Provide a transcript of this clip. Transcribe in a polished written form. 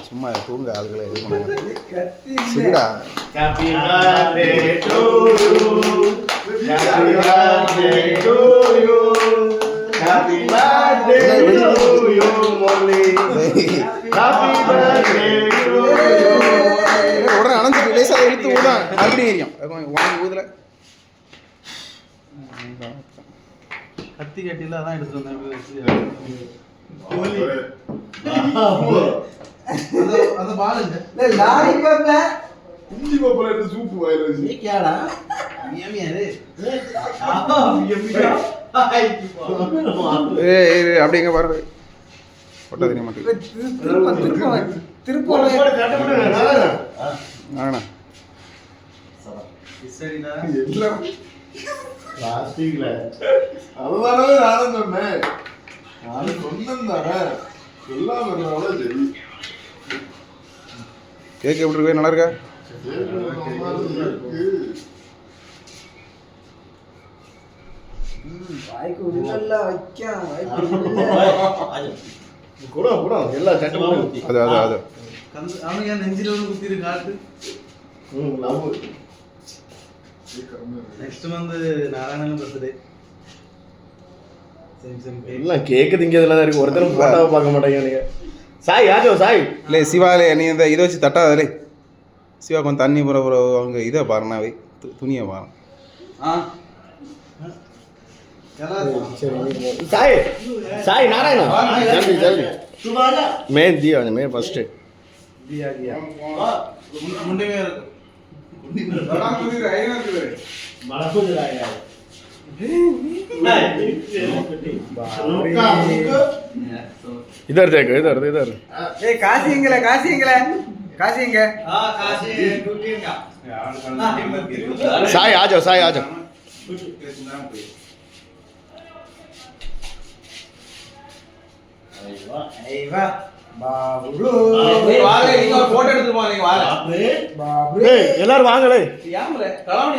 சும்மா தூங்க ஆளுகளை இது பண்ணுங்க சரிடா Happy birthday to you. Happy birthday to you. Happy birthday to you, Molly. Happy birthday to you. உடனே அனந்து லேசாக இழுத்து ஊதான் மறுபடியும் ஏரியும் வாங்கி ஊதல கத்தி கட்டில அதான் எடுத்து வந்தேன் அந்த பால் இல்ல லாரி பப்ல இஞ்சி பப்பல எடுத்து சூப்பு வாயில வச்சு நீ கேடா மியமியாரு ஏய் அப்படிங்க பாரு போட்டா தெரிய மாட்டேங்குது திருப்பூர் ஆனா சரிடா எல்லாம் பிளாஸ்டிக்ல அதுதானே நானும் சொன்னேன் நானும் சொன்னேன் தானே எல்லாம் வரனால சரி கேக் எப்படி இருக்கு நல்லா இருக்கா வாய்க்கு உள்ள வைக்கான் கூட கூட எல்லா சட்டமும் ஊத்தி அது அது அது அவனுக்கு ஏன் நெஞ்சில வந்து குத்திரு காட்டு love next month Narayanan birthday same same எல்லாம் கேக்கு திங்கிறதுல தான் இருக்கு ஒருத்தரும் போட்டோவை பார்க்க மாட்டாங்க நீங்க சாய் யாரோ சாய் இல்லை சிவாலே நீ இந்த இதை வச்சு தட்டாதே சிவா கொஞ்சம் தண்ணி புற அவங்க இதை பாருண்ணாவே துணியை பாரு சாய் சாய் நாராயணா ஜல்தி ஜல்தி मैं दिया मैं फर्स्ट दिया दिया मुंडे में बड़ा मुझे रहेगा कि बड़ा कुछ आया इधर देखो इधर इधर ए काशी इंगले काशी इंगे हां काशी ड्यूटी का साई आ जाओ ஐவா பாபுரு வாங்க நீங்க ஒரு போட்டோ எடுத்து போங்க வாங்க பாபுரு ஏய் எல்லாரும் வாங்களே யாமல கலாவணி